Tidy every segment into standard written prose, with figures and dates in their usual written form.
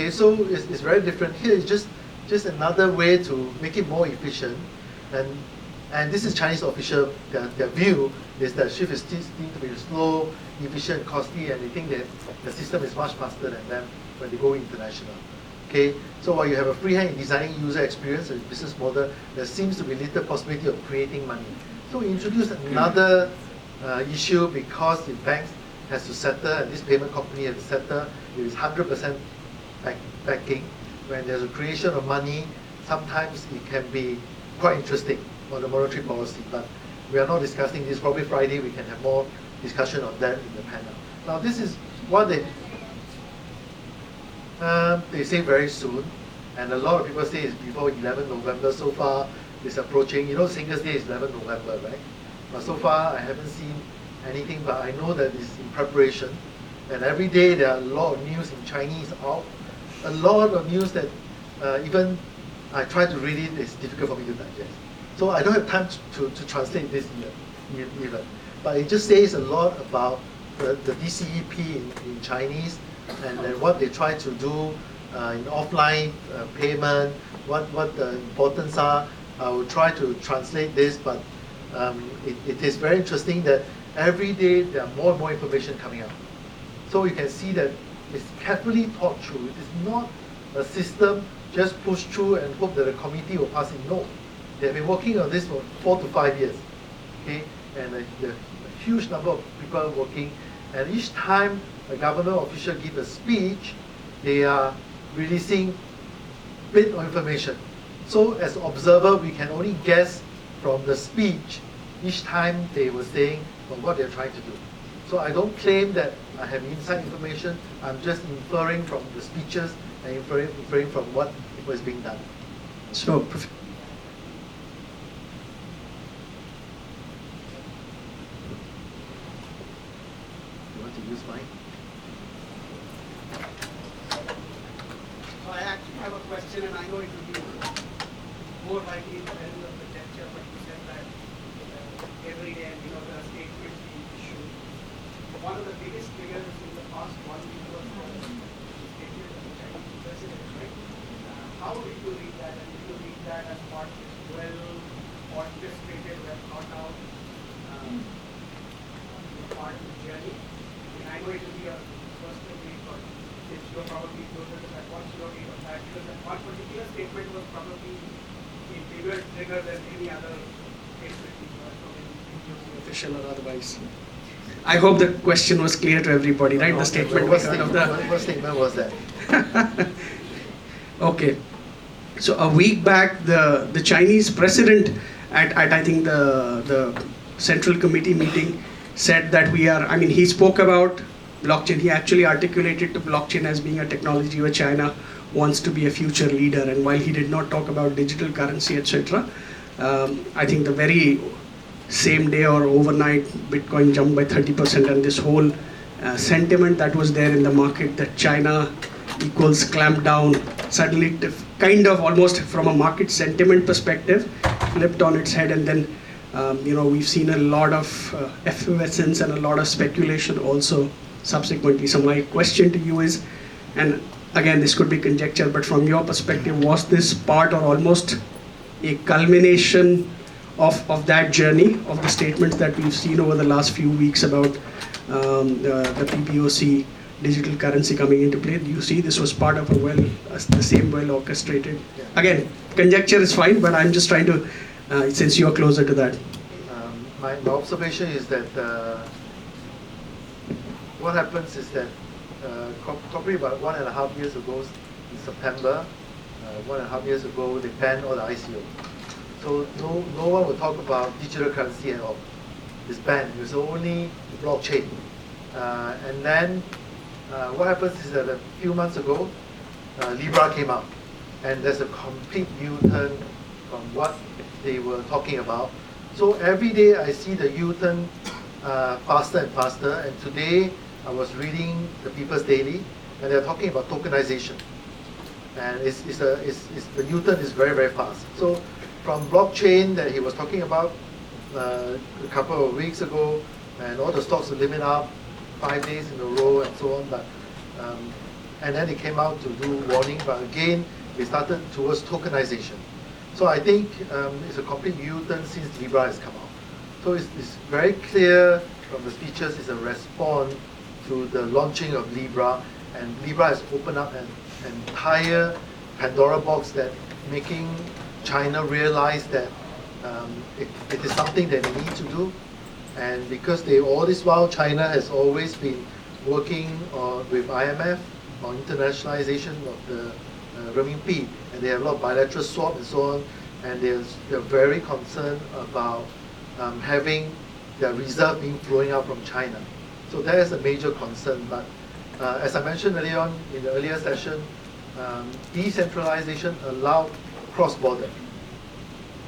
Okay, so it's very different. Here it's just another way to make it more efficient, and this is Chinese official. Their view is that shift is still to be slow, efficient, costly, and they think that the system is much faster than them when they go international. Okay, so while you have a free hand in designing user experience and business model, there seems to be little possibility of creating money. So we introduced another issue because the banks has to settle, and this payment company has to settle. It is 100% backing. When there's a creation of money, sometimes it can be quite interesting on the monetary policy, but we are not discussing this. Probably Friday we can have more discussion on that in the panel. Now this is what they say very soon, and a lot of people say it's before 11 November. So far it's approaching. You know, Singles Day is 11 November, right? But so far I haven't seen anything, but I know that it's in preparation. And every day there are a lot of news in Chinese out. A lot of news that even I try to read it, it's difficult for me to digest. So I don't have time to translate this even. But it just says a lot about the DCEP in Chinese, and then what they try to do in offline payment, what the importance are. I will try to translate this, but it is very interesting that every day there are more and more information coming out. So you can see that it's carefully thought through. It is not a system just pushed through and hope that the committee will pass it. No. They've been working on this for 4 to 5 years. Okay? And a huge number of people working. And each time a government official gives a speech, they are releasing bit of information. So as an observer, we can only guess from the speech each time they were saying from what they're trying to do. So I don't claim that I have inside information. I'm just inferring from the speeches and inferring from what was being done. So, you want to use mine? So I actually have a question, and I know it will be more likely in the value of the lecture, but you said that every day, the statement being issued. One of the biggest triggers in the past 1 week was the statement of the Chinese president, right? How did you read that? And did you read that as part of this well orchestrated, well thought out part of the journey? And I know it will be a personal read, but since you're probably closer to that, what's your read on that? Because that one particular statement was probably a bigger trigger than any other statement you heard from any official or otherwise. I hope the question was clear to everybody, right? The statement What statement was that? Okay. So a week back, the Chinese president at I think the Central Committee meeting said that he spoke about blockchain. He actually articulated the blockchain as being a technology where China wants to be a future leader. And while he did not talk about digital currency, etc., I think the very same day or overnight, Bitcoin jumped by 30%, and this whole sentiment that was there in the market that China equals clamp down, suddenly kind of almost from a market sentiment perspective flipped on its head, and then we've seen a lot of effervescence and a lot of speculation also subsequently. So my question to you is, and again this could be conjecture, but from your perspective, was this part or almost a culmination of that journey, of the statements that we've seen over the last few weeks about the PBOC digital currency coming into play? Do you see this was part of the same well orchestrated? Yeah. Again, conjecture is fine, but I'm just trying to, since you are closer to that. My observation is that what happens is that probably about 1.5 years ago, in September, 1.5 years ago, they banned all the ICO. So no one will talk about digital currency at all. It's banned. It's only blockchain. And then what happens is that a few months ago, Libra came out, and there's a complete U-turn from what they were talking about. So every day I see the U-turn faster and faster. And today I was reading the People's Daily, and they're talking about tokenization. And the U-turn is very, very fast. So from blockchain that he was talking about a couple of weeks ago, and all the stocks are living up 5 days in a row and so on. But and then they came out to do warning, but again, they started towards tokenization. So I think it's a complete U-turn since Libra has come out. So it's very clear from the speeches, it's a response to the launching of Libra, and Libra has opened up an entire Pandora box that making China realize that it is something that they need to do. And because all this while China has always been working with IMF on internationalization of the renminbi, and they have a lot of bilateral swap and so on, and they're very concerned about having their reserve being flowing out from China. So that is a major concern. But as I mentioned earlier on in the earlier session, decentralization allowed cross-border,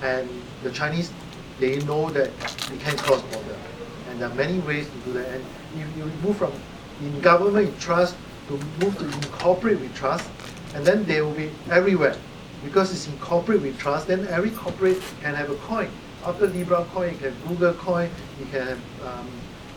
and the Chinese, they know that they can cross-border, and there are many ways to do that. And if you move from in government with trust to move to incorporate with trust, and then they will be everywhere because it's incorporate with trust. Then every corporate can have a coin. After Libra coin, you can have Google coin, you can have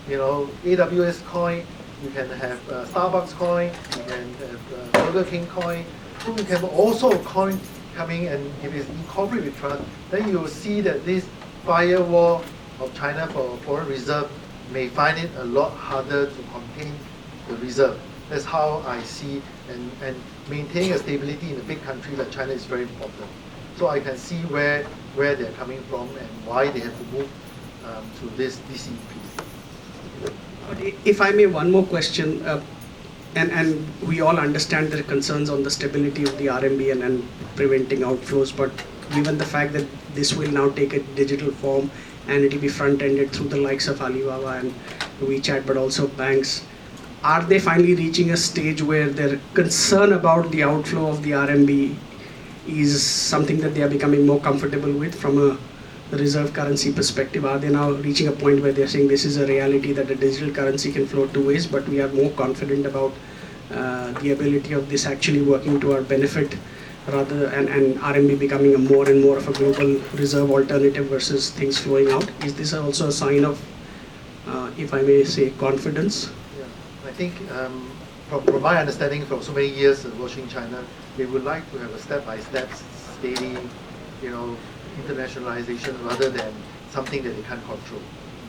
AWS coin, you can have Starbucks coin, you can have Burger King coin. So you can have also a coin coming, and if it's incorporated with trust, then you will see that this firewall of China for foreign reserve may find it a lot harder to contain the reserve. That's how I see, and maintaining a stability in a big country like China is very important. So I can see where they're coming from and why they have to move to this DCP. But if I may, one more question, and we all understand the concerns on the stability of the RMB and preventing outflows, but given the fact that this will now take a digital form and it will be front-ended through the likes of Alibaba and WeChat, but also banks, are they finally reaching a stage where their concern about the outflow of the RMB is something that they are becoming more comfortable with from a reserve currency perspective? Are they now reaching a point where they're saying this is a reality that a digital currency can flow two ways, but we are more confident about the ability of this actually working to our benefit, rather and RMB becoming a more and more of a global reserve alternative versus things flowing out? Is this also a sign of, if I may say, confidence? Yeah, I think from my understanding from so many years of watching China, they would like to have a step-by-step, steady, internationalization rather than something that they can't control.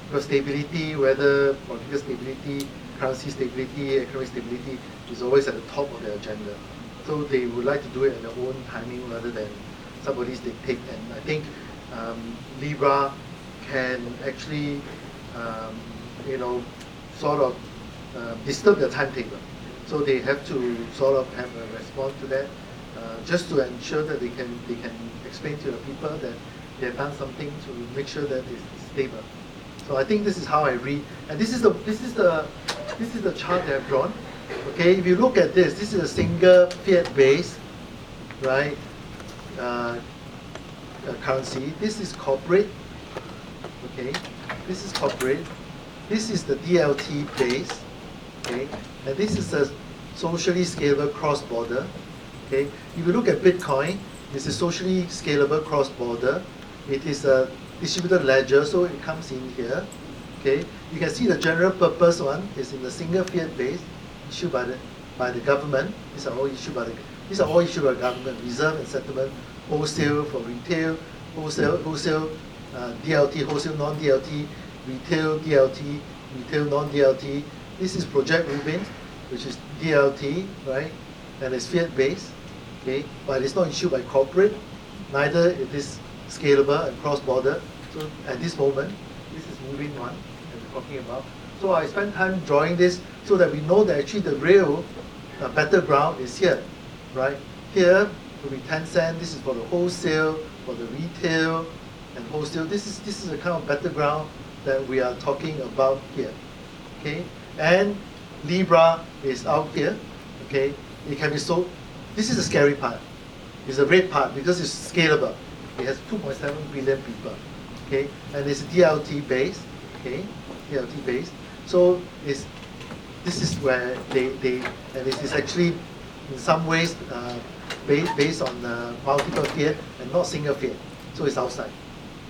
Because stability, whether political stability, currency stability, economic stability, is always at the top of their agenda. So they would like to do it at their own timing rather than somebody's dictate. And I think Libra can actually, sort of disturb the timetable. So they have to sort of have a response to that, just to ensure that they can explain to the people that they have done something to make sure that it's stable. So I think this is how I read, and this is the chart that I've drawn. Okay, if you look at this is a single fiat base, right? Currency. This is corporate. Okay, this is corporate. This is the DLT base. Okay, and this is a socially scalable cross-border. Okay, if you look at Bitcoin, this is socially scalable cross-border. It is a distributed ledger, so it comes in here. Okay, you can see the general purpose one is in the single fiat base issued by the government. These are all issued by the government. Reserve and settlement, wholesale for retail, wholesale DLT, wholesale non-DLT, retail DLT, retail non-DLT. This is Project Rubin, which is DLT, right? And it's fiat based, okay? But it's not issued by corporate. Neither it is scalable and cross-border. So at this moment, this is Rubin one that we're talking about. So I spent time drawing this so that we know that actually the real battleground is here, right? Here will be 10 cents. This is for the wholesale, for the retail and wholesale. This is the kind of battleground that we are talking about here, okay? And Libra is out here, okay? It can be sold. This is the scary part. It's the red part because it's scalable. It has 2.7 billion people, okay? And it's DLT based, okay? DLT based. So this is where and this is actually in some ways based on multiple fiat and not single fiat. So it's outside,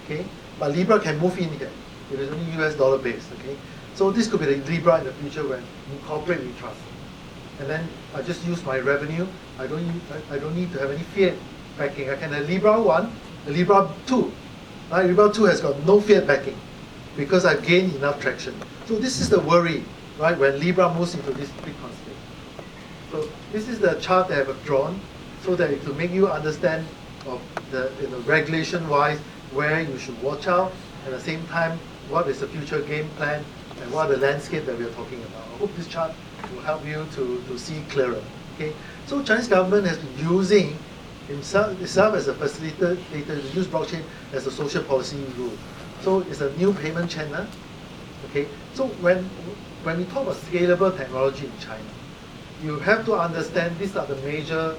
okay? But Libra can move in here. It is only US dollar based, okay? So this could be the Libra in the future when incorporate with trust. And then I just use my revenue. I don't need to have any fiat backing. I can have Libra 1, a Libra 2. Right? Libra 2 has got no fiat backing because I've gained enough traction. So this is the worry, right, when Libra moves into this big constraint. So this is the chart that I've drawn so that to make you understand of the regulation-wise where you should watch out, and at the same time what is the future game plan and what are the landscape that we are talking about. I hope this chart will help you to see clearer. Okay, so Chinese government has been using itself as a facilitator to use blockchain as a social policy rule. So it's a new payment channel. Okay, so when we talk about scalable technology in China, you have to understand these are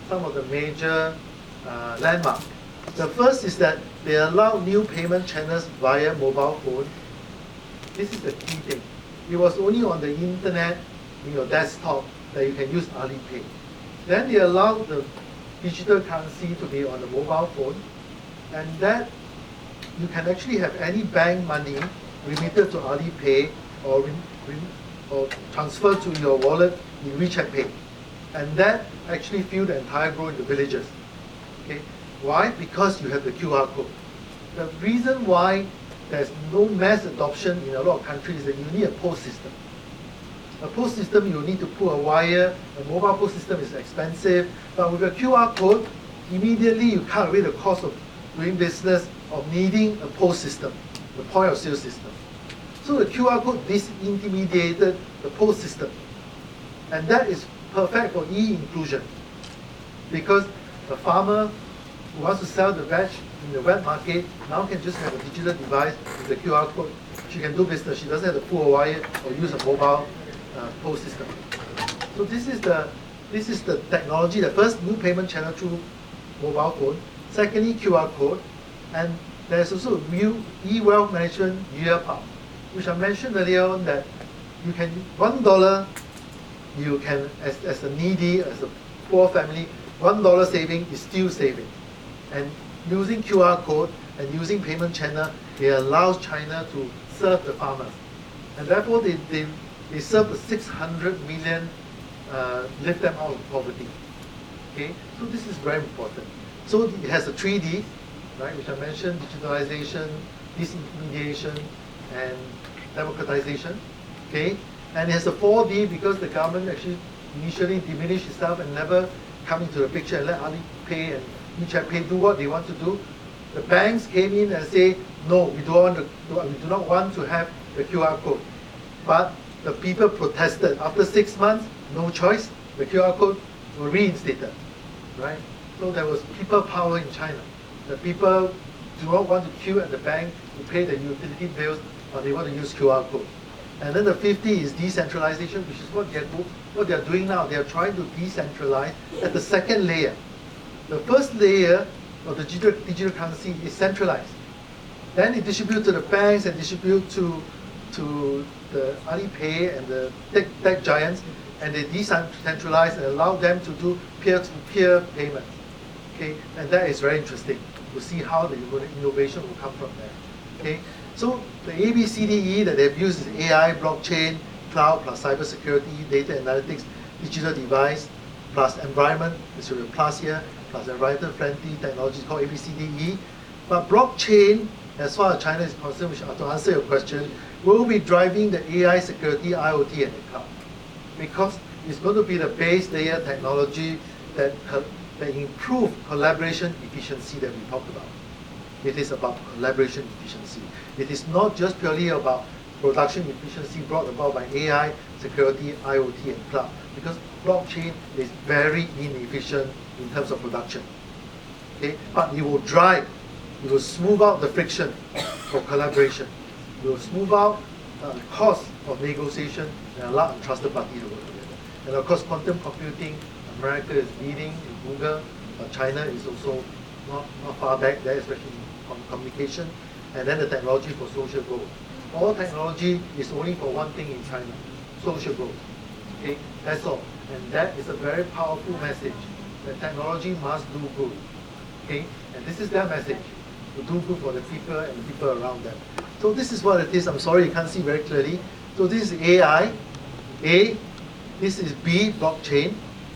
some of the major landmarks. The first is that they allow new payment channels via mobile phone. This is the key thing. It was only on the internet, in your desktop, that you can use Alipay. Then they allow the digital currency to be on the mobile phone, and that you can actually have any bank money remitted to Alipay or transfer to your wallet in WeChat Pay. And that actually fuel the entire growth in the villages. Okay? Why? Because you have the QR code. The reason why there's no mass adoption in a lot of countries is that you need a post system. A post system, you need to put a wire. A mobile post system is expensive. But with a QR code, immediately you cut away the cost of doing business, of needing a post system, the point of sale system. So the QR code disintermediated the post system. And that is perfect for e-inclusion. Because the farmer who wants to sell the veg in the wet market now can just have a digital device with the QR code. She can do business. She doesn't have to pull a wire or use a mobile post system. So this is the technology. The first new payment channel through mobile phone. Secondly, QR code. And there's also new e-wealth management Yuepao, which I mentioned earlier on that you can $1 you can as a needy, as a poor family, $1 saving is still saving. And using QR code and using payment channel, it allows China to serve the farmers. And therefore they serve the 600 million, lift them out of poverty. Okay, so this is very important. So it has a 3D, right, which I mentioned, digitalization, disintermediation, and democratization. Okay, and it has a 4D because the government actually initially diminished itself and never come into the picture and let Alipay and WeChat Pay do what they want to do. The banks came in and say, no, we do not want to have the QR code. But the people protested. After 6 months, no choice, the QR code was reinstated, right? So there was people power in China. The people do not want to queue at the bank to pay the utility bills, but they want to use QR code. And then the 50 is decentralization, which is what they're doing now. They're trying to decentralize at the second layer. The first layer of the digital currency is centralized. Then it distributes to the banks and distribute to the Alipay and the tech giants, and they decentralize and allow them to do peer-to-peer payments. Okay, and that is very interesting to see how the innovation will come from there. Okay, so the ABCDE that they've used is AI, blockchain, cloud plus cybersecurity, data analytics, digital device, plus environment. There's a plus here, plus environmental friendly technology called ABCDE. But blockchain, as far as China is concerned, which to answer your question, will be driving the AI security, IoT, and the cloud. Because it's going to be the base layer technology that improve collaboration efficiency that we talked about. It is about collaboration efficiency. It is not just purely about production efficiency brought about by AI, security, IoT, and cloud. Because blockchain is very inefficient in terms of production. Okay? But it will drive, it will smooth out the friction for collaboration. It will smooth out the cost of negotiation and allow a trusted party to work together. And of course, quantum computing, America is leading in Google, but China is also not far back there, especially on communication, and then the technology for social growth. All technology is only for one thing in China, social growth. Okay, that's all. And that is a very powerful message, that technology must do good. Okay, and this is their message, to do good for the people and the people around them. So this is what it is. I'm sorry you can't see very clearly. So this is AI, A, This is B, blockchain.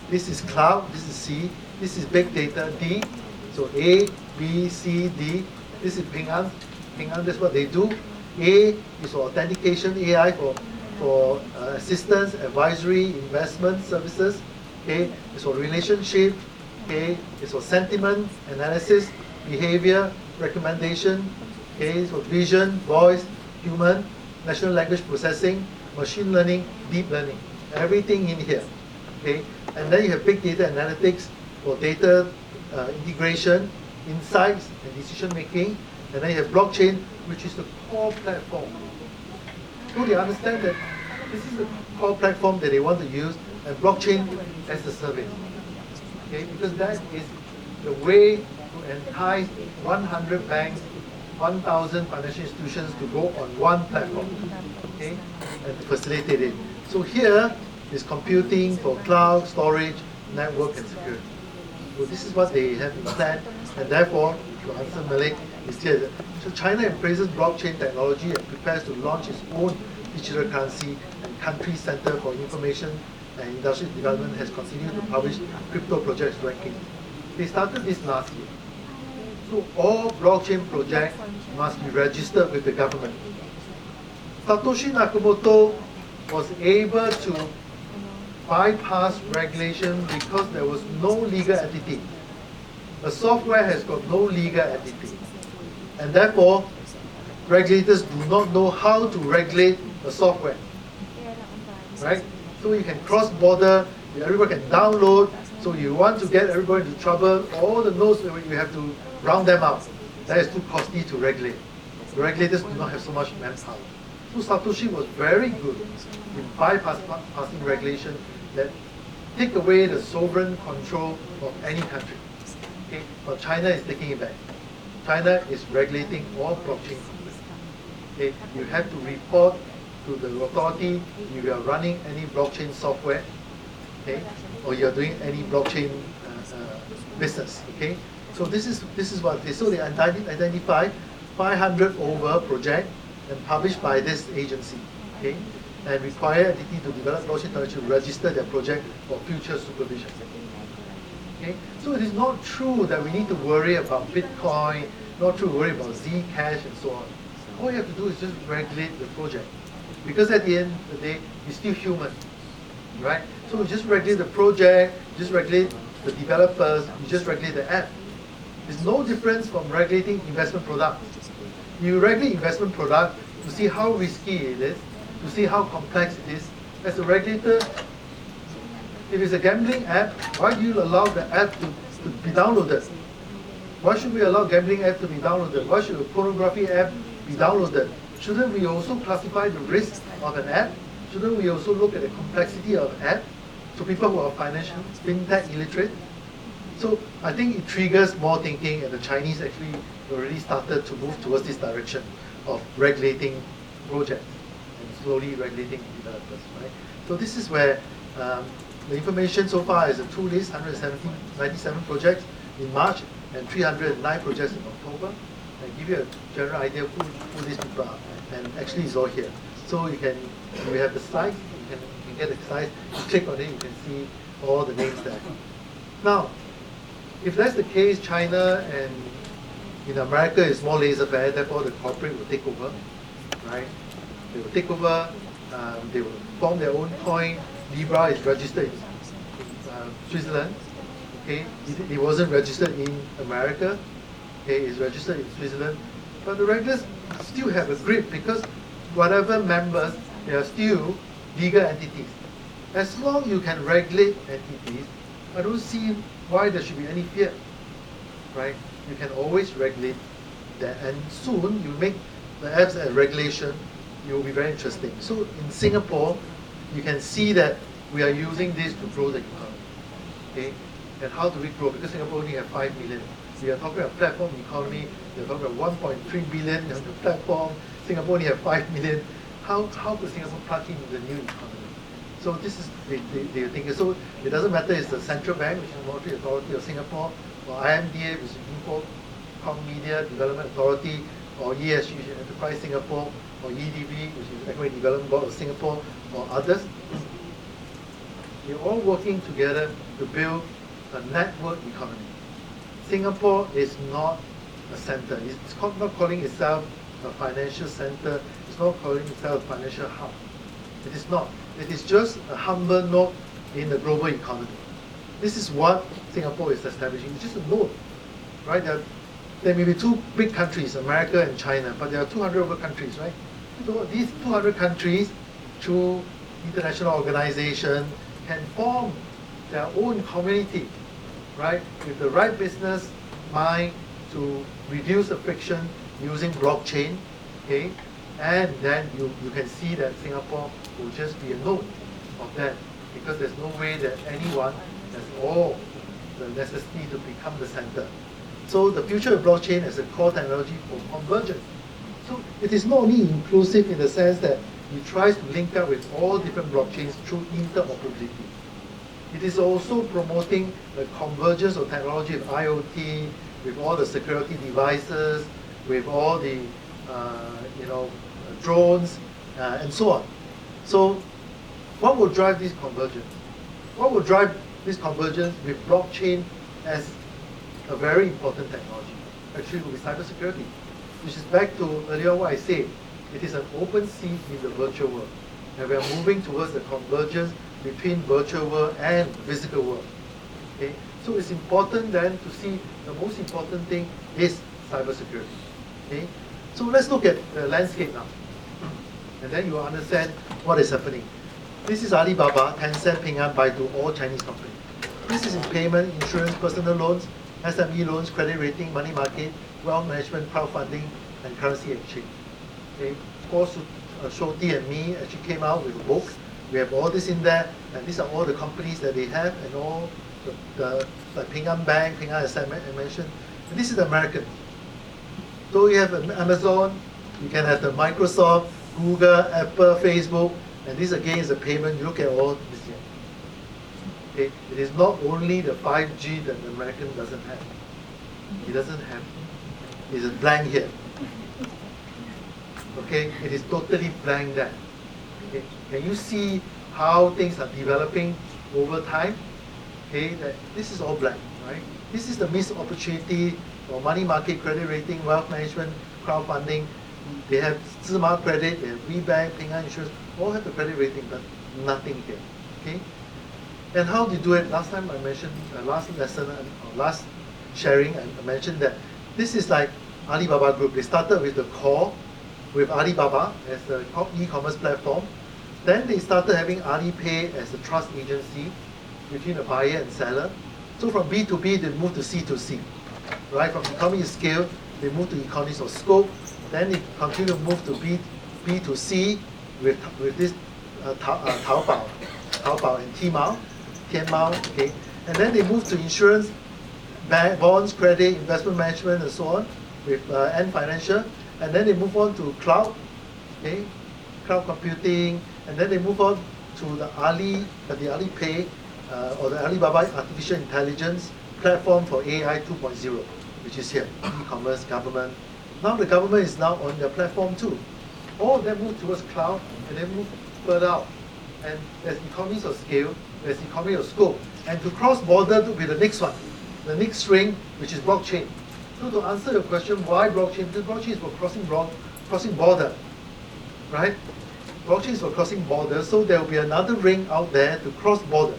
This is cloud. This is C. This is big data, D. So A, B, C, D. This is Ping An. Ping An, that's what they do. A is for authentication, AI for assistance, advisory, investment services. A is for relationship. A is for sentiment, analysis, behavior, recommendation. A is for vision, voice, human, natural language processing, machine learning, deep learning. Everything in here. Okay? And then you have big data analytics for data integration, insights, and decision making. And then you have blockchain, which is the core platform. So they understand that this is the core platform that they want to use, and blockchain as a service. Okay? Because that is the way to entice 100 banks, 1,000 financial institutions to go on one platform, okay, and to facilitate it. So here is computing for cloud, storage, network, and security. So this is what they have in plan, and therefore, to answer Malik, is here. So China embraces blockchain technology and prepares to launch its own digital currency, and Country Center for Information and Industrial Development has continued to publish crypto projects ranking. They started this last year. So all blockchain projects must be registered with the government. Satoshi Nakamoto was able to bypass regulation because there was no legal entity. The software has got no legal entity. And therefore, regulators do not know how to regulate the software. Right? So you can cross-border, everybody can download. So you want to get everybody into trouble, all the nodes, you have to round them out. That is too costly to regulate. The regulators do not have so much manpower. So Satoshi was very good in bypassing regulation that take away the sovereign control of any country. Okay? But China is taking it back. China is regulating all blockchain companies. Okay? You have to report to the authority if you are running any blockchain software, okay, or you are doing any blockchain business. Okay, so this is what they so they identify 500 over project and published by this agency. Okay, and require entity to develop blockchain technology to register their project for future supervision. Okay, so it is not true that we need to worry about Bitcoin, not true to worry about Zcash and so on. All you have to do is just regulate the project. Because at the end of the day, you're still human, right? So you just regulate the project, just regulate the developers, you just regulate the app. There's no difference from regulating investment products. You regulate investment product to see how risky it is, to see how complex it is. As a regulator, if it's a gambling app, why do you allow the app to be downloaded? Why should we allow gambling app to be downloaded? Why should a pornography app be downloaded? Shouldn't we also classify the risk of an app? Shouldn't we also look at the complexity of an app? So people who are financial, fintech illiterate. So I think it triggers more thinking, and the Chinese actually already started to move towards this direction of regulating projects and slowly regulating developers, right? So this is where the information so far is a two list, 197 projects in March and 309 projects in October. And give you a general idea of who these people are. And actually it's all here. So you have the slides, you can get the slides, you click on it, you can see all the names there. Now, if that's the case, China and in America is more laissez-faire, therefore the corporate will take over, right? They will take over, they will form their own coin. Libra is registered in Switzerland, okay? It wasn't registered in America, okay? It's registered in Switzerland. But the regulators still have a grip because whatever members, they are still legal entities. As long as you can regulate entities, I don't see why there should be any fear, right? You can always regulate that, and soon you make the apps a regulation, it will be very interesting. So in Singapore, you can see that we are using this to grow the economy, okay? And how do we grow? Because Singapore only have 5 million. We are talking about platform economy, we are talking about 1.3 billion on the platform. Singapore only have 5 million. How could Singapore plug into the new economy? So this is they think. So it doesn't matter if it's the central bank, which is the Monetary Authority of Singapore, or IMDA, which is Infocom Media Development Authority, or ESG, which is Enterprise Singapore, or EDB, which is Economic Development Board of Singapore, or others. We're all working together to build a network economy. Singapore is not a center. It's not calling itself a financial center. It's not calling itself a financial hub. It is not. It is just a humble node in the global economy. This is what Singapore is establishing. It's just a node, right? There may be two big countries, America and China, but there are 200 other countries, right? So these 200 countries, through international organization, can form their own community, right? With the right business mind to reduce the friction using blockchain, okay? And then you can see that Singapore will just be a node of that, because there's no way that anyone has all the necessity to become the center. So the future of blockchain as a core technology for convergence. So it is not only inclusive in the sense that it tries to link up with all different blockchains through interoperability. It is also promoting the convergence of technology of IoT, with all the security devices, with all the drones, and so on. So what will drive this convergence? What will drive this convergence with blockchain as a very important technology? Actually, will be cybersecurity, which is back to earlier what I said. It is an open sea in the virtual world, and we are moving towards the convergence between virtual world and physical world. Okay, so it's important then to see the most important thing is cybersecurity. Okay, so let's look at the landscape now, and then you will understand what is happening. This is Alibaba, Tencent, Ping An, Baidu, all Chinese companies. This is in payment, insurance, personal loans, SME loans, credit rating, money market, wealth management, crowdfunding, and currency exchange. Okay, of course, Shoti and me actually came out with a book. We have all this in there, and these are all the companies that they have, and all like Ping An Bank, Ping An, as I mentioned. And this is the American. So you have Amazon, you can have the Microsoft, Google, Apple, Facebook, and this again is a payment. You look at all this here. Okay, it is not only the 5G that the American doesn't have. It doesn't have. It's a blank here. Okay, it is totally blank there. Okay, can you see how things are developing over time? Okay, that this is all blank, right? This is the missed opportunity for money market, credit rating, wealth management, crowdfunding. They have Zima credit, they have WeBank, Ping An Insurance, all have the credit rating, but nothing here. Okay, and how they do it? Last time I mentioned, last lesson or last sharing, I mentioned that this is like Alibaba Group. They started with the core, with Alibaba as the e-commerce platform. Then they started having Alipay as the trust agency between the buyer and seller. So from B2B, they moved to C2C. Right? From economy of scale, they moved to economies of scope. Then they continue to move to B2C with this Taobao and Tianmao, okay? And then they moved to insurance, bonds, credit, investment management, and so on with Ant Financial. And then they move on to cloud, okay? Cloud computing, and then they move on to the Alipay, or the Alibaba Artificial Intelligence platform for AI 2.0, which is here, e-commerce, government. Now the government is now on their platform too. All of them move towards cloud, and then move further out. And there's economies of scale, there's economy of scope. And to cross border to be the next one, the next string, which is blockchain. So to answer your question, why blockchain? Because blockchain is for crossing border, right? Blockchain is for crossing borders, so there will be another ring out there to cross border.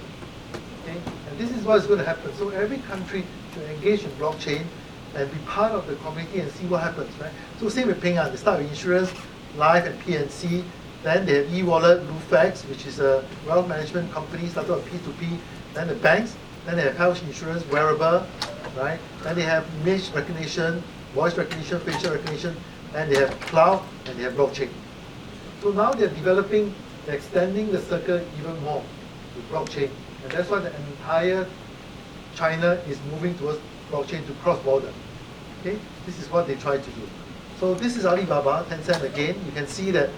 Okay? And this is what is going to happen. So every country should engage in blockchain and be part of the community and see what happens, right? So same with Ping An. They start with insurance, life, and P&C. Then they have e-wallet, Lufax, which is a wealth management company, started on P2P. Then the banks. Then they have health insurance, wearable, right? Then they have image recognition, voice recognition, facial recognition. Then they have cloud, and they have blockchain. So now they're developing, they're extending the circle even more with blockchain. And that's why the entire China is moving towards blockchain to cross border. Okay, this is what they try to do. So this is Alibaba, Tencent again. You can see that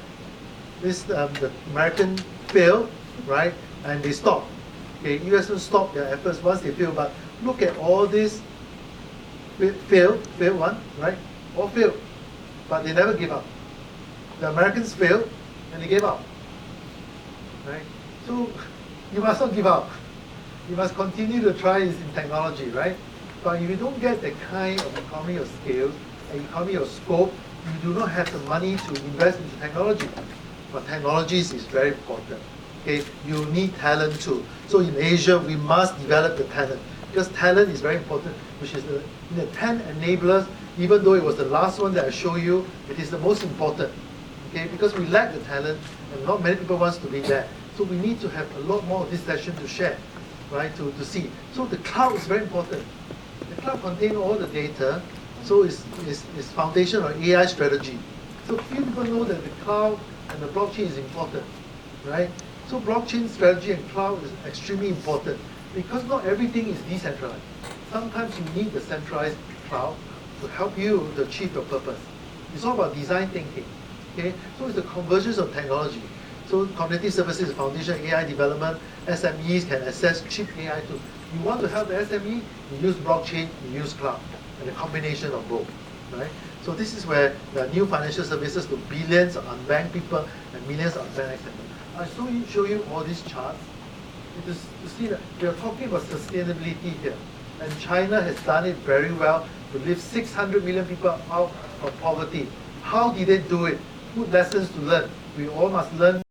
this the American failed, right? And they stopped. Okay, US will stop their efforts once they fail. But look at all this failed one, right? All failed, but they never give up. The Americans failed and they gave up, right? So you must not give up. You must continue to try this in technology, right? But if you don't get the kind of economy of scale, and economy of scope, you do not have the money to invest into technology. But technologies is very important. Okay, you need talent too. So in Asia, we must develop the talent because talent is very important, which is in the 10 enablers. Even though it was the last one that I show you, it is the most important. Okay, because we lack the talent, and not many people wants to be there. So we need to have a lot more of this session to share, right? To see. So the cloud is very important. The cloud contains all the data, so it's foundation on AI strategy. So few people know that the cloud and the blockchain is important, right? So blockchain strategy and cloud is extremely important because not everything is decentralized. Sometimes you need the centralized cloud to help you to achieve your purpose. It's all about design thinking, okay? So it's the convergence of technology. So cognitive services, foundation, AI development, SMEs can access cheap AI tools. You want to help the SME, you use blockchain, you use cloud, and a combination of both, right? So this is where the new financial services to billions of unbanked people and millions of unbanked SMEs. I show you all these charts. It is to see that we are talking about sustainability here. And China has done it very well to lift 600 million people out of poverty. How did they do it? Good lessons to learn. We all must learn